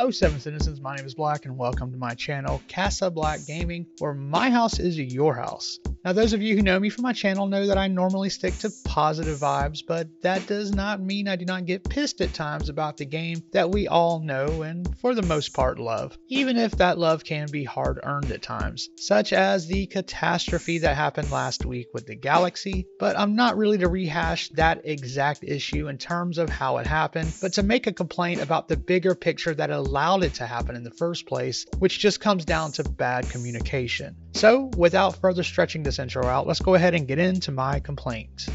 Oh, seven citizens, my name is Black and welcome to my channel, CasaBLACK Gaming, where my house is your house. Now, those of you who know me from my channel know that I normally stick to positive vibes, but that does not mean I do not get pissed at times about the game that we all know and for the most part love, even if that love can be hard-earned at times, such as the catastrophe that happened last week with the Galaxy. But I'm not really to rehash that exact issue in terms of how it happened, but to make a complaint about the bigger picture that allowed it to happen in the first place, which just comes down to bad communication. So, without further stretching this intro out, let's go ahead and get into my complaint.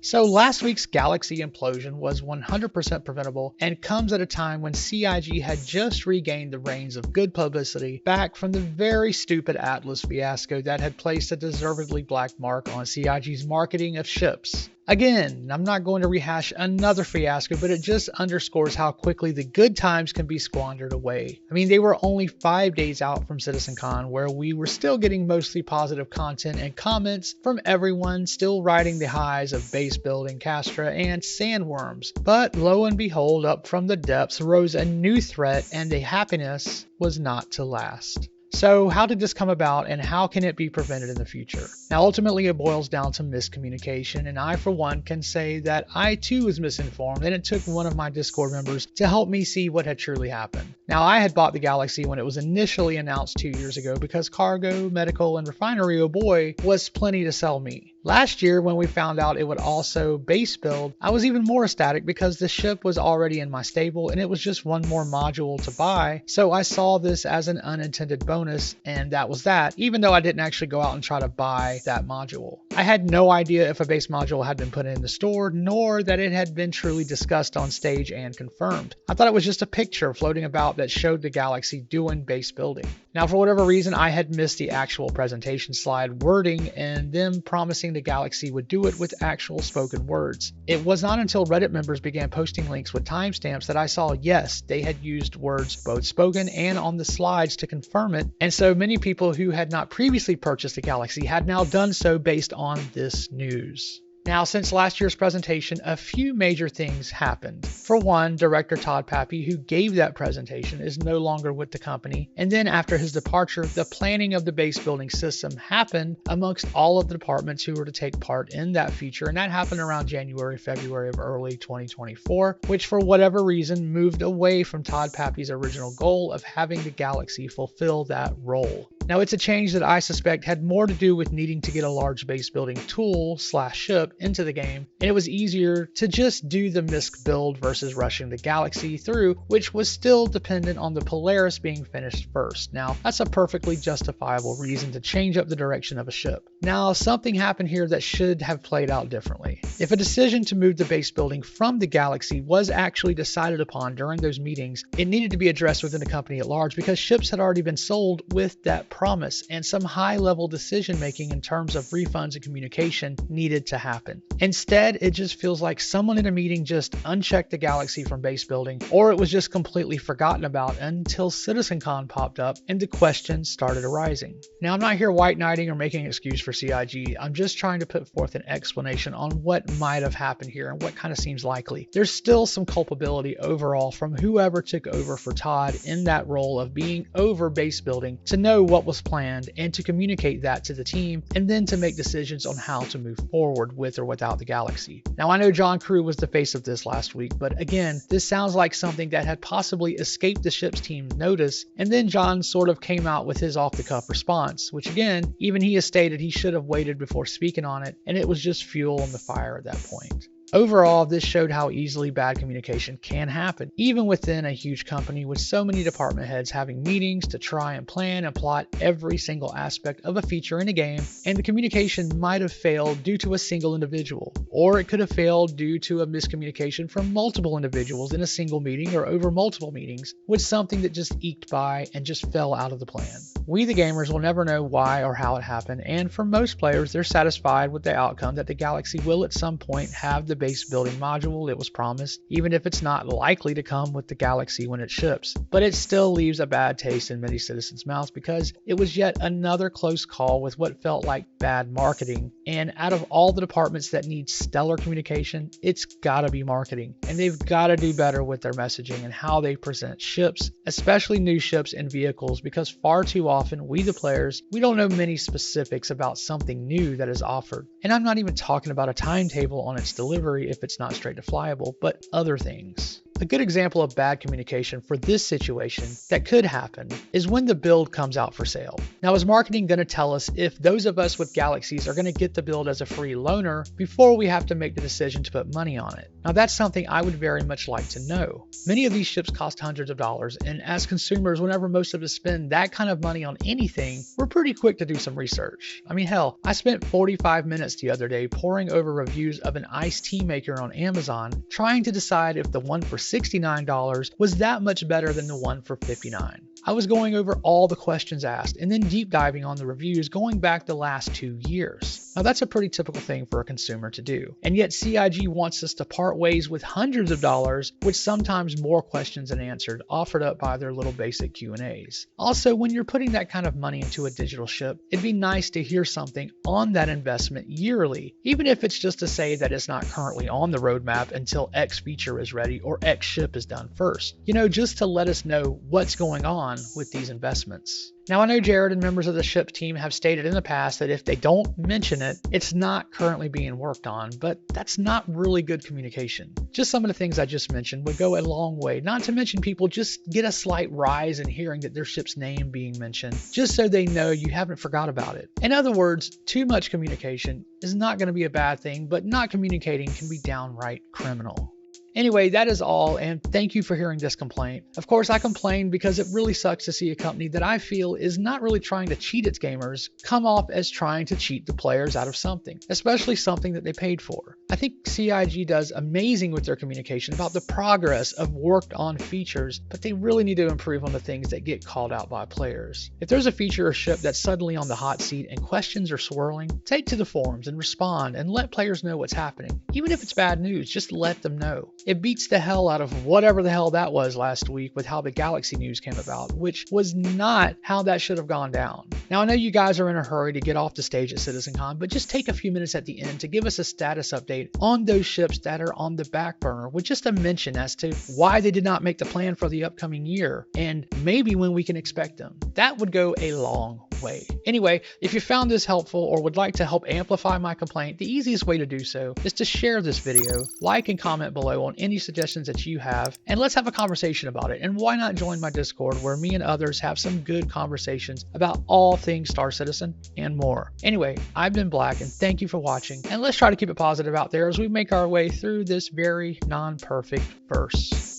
So last week's Galaxy implosion was 100% preventable and comes at a time when CIG had just regained the reins of good publicity back from the very stupid Atlas fiasco that had placed a deservedly black mark on CIG's marketing of ships. Again, I'm not going to rehash another fiasco, but it just underscores how quickly the good times can be squandered away. I mean, they were only 5 days out from CitizenCon, where we were still getting mostly positive content and comments from everyone still riding the highs of base building, Castra, and sandworms. But lo and behold, up from the depths rose a new threat, and the happiness was not to last. So how did this come about and how can it be prevented in the future? Now ultimately it boils down to miscommunication, and I for one can say that I too was misinformed, and it took one of my Discord members to help me see what had truly happened. Now I had bought the Galaxy when it was initially announced 2 years ago because cargo, medical, and refinery, oh boy, was plenty to sell me. Last year when we found out it would also base build, I was even more ecstatic because the ship was already in my stable and it was just one more module to buy, so I saw this as an unintended bonus, and that was that, even though I didn't actually go out and try to buy that module. I had no idea if a base module had been put in the store, nor that it had been truly discussed on stage and confirmed. I thought it was just a picture floating about that showed the Galaxy doing base building. Now for whatever reason I had missed the actual presentation slide wording and them promising the Galaxy would do it with actual spoken words. It was not until Reddit members began posting links with timestamps that I saw yes, they had used words both spoken and on the slides to confirm it, and so many people who had not previously purchased the Galaxy had now done so based on this news. Now, since last year's presentation, a few major things happened. For one, director Todd Pappy, who gave that presentation, is no longer with the company. And then after his departure, the planning of the base building system happened amongst all of the departments who were to take part in that feature. And that happened around January, February of early 2024, which for whatever reason moved away from Todd Pappy's original goal of having the Galaxy fulfill that role. Now, it's a change that I suspect had more to do with needing to get a large base building tool / ship into the game, and it was easier to just do the MISC build versus rushing the Galaxy through, which was still dependent on the Polaris being finished first. Now, that's a perfectly justifiable reason to change up the direction of a ship. Now, something happened here that should have played out differently. If a decision to move the base building from the Galaxy was actually decided upon during those meetings, it needed to be addressed within the company at large because ships had already been sold with that promise, and some high-level decision-making in terms of refunds and communication needed to happen. Instead, it just feels like someone in a meeting just unchecked the Galaxy from base building, or it was just completely forgotten about until CitizenCon popped up and the questions started arising. Now, I'm not here white knighting or making an excuse for CIG. I'm just trying to put forth an explanation on what might have happened here and what kind of seems likely. There's still some culpability overall from whoever took over for Todd in that role of being over base building to know what was planned and to communicate that to the team, and then to make decisions on how to move forward with or without the Galaxy. Now, I know John Crew was the face of this last week, but again, this sounds like something that had possibly escaped the ship's team's notice, and then John sort of came out with his off-the-cuff response, which again, even he has stated he should have waited before speaking on it, and it was just fuel on the fire at that point. Overall, this showed how easily bad communication can happen, even within a huge company with so many department heads having meetings to try and plan and plot every single aspect of a feature in a game, and the communication might have failed due to a single individual, or it could have failed due to a miscommunication from multiple individuals in a single meeting or over multiple meetings, with something that just eked by and just fell out of the plan. We the gamers will never know why or how it happened, and for most players, they're satisfied with the outcome that the Galaxy will at some point have the base building module it was promised, even if it's not likely to come with the Galaxy when it ships. But it still leaves a bad taste in many citizens' mouths because it was yet another close call with what felt like bad marketing. And out of all the departments that need stellar communication, it's gotta be marketing. And they've gotta do better with their messaging and how they present ships, especially new ships and vehicles, because far too often we the players, we don't know many specifics about something new that is offered. And I'm not even talking about a timetable on its delivery if it's not straight to flyable, but other things. A good example of bad communication for this situation that could happen is when the build comes out for sale. Now, is marketing going to tell us if those of us with Galaxies are going to get the build as a free loaner before we have to make the decision to put money on it? Now, that's something I would very much like to know. Many of these ships cost hundreds of dollars, and as consumers, whenever most of us spend that kind of money on anything, we're pretty quick to do some research. I mean, hell, I spent 45 minutes the other day poring over reviews of an iced tea maker on Amazon, trying to decide if the one for $69 was that much better than the one for $59. I was going over all the questions asked and then deep diving on the reviews going back the last 2 years. Now that's a pretty typical thing for a consumer to do. And yet CIG wants us to part ways with hundreds of dollars with sometimes more questions than answered offered up by their little basic Q&As. Also, when you're putting that kind of money into a digital ship, it'd be nice to hear something on that investment yearly, even if it's just to say that it's not currently on the roadmap until X feature is ready or X ship is done first. You know, just to let us know what's going on with these investments. Now, I know Jared and members of the ship team have stated in the past that if they don't mention it, it's not currently being worked on, but that's not really good communication. Just some of the things I just mentioned would go a long way, not to mention people just get a slight rise in hearing that their ship's name being mentioned, just so they know you haven't forgot about it. In other words, too much communication is not going to be a bad thing, but not communicating can be downright criminal. Anyway, that is all, and thank you for hearing this complaint. Of course, I complain because it really sucks to see a company that I feel is not really trying to cheat its gamers come off as trying to cheat the players out of something, especially something that they paid for. I think CIG does amazing with their communication about the progress of worked on features, but they really need to improve on the things that get called out by players. If there's a feature or ship that's suddenly on the hot seat and questions are swirling, take to the forums and respond and let players know what's happening. Even if it's bad news, just let them know. It beats the hell out of whatever the hell that was last week with how the Galaxy news came about, which was not how that should have gone down. Now, I know you guys are in a hurry to get off the stage at CitizenCon, but just take a few minutes at the end to give us a status update on those ships that are on the back burner with just a mention as to why they did not make the plan for the upcoming year and maybe when we can expect them. That would go a long way. Anyway, if you found this helpful or would like to help amplify my complaint, the easiest way to do so is to share this video, like and comment below on any suggestions that you have, and let's have a conversation about it. And why not join my Discord where me and others have some good conversations about all things Star Citizen and more. Anyway, I've been Black and thank you for watching, and let's try to keep it positive out there as we make our way through this very non-perfect verse.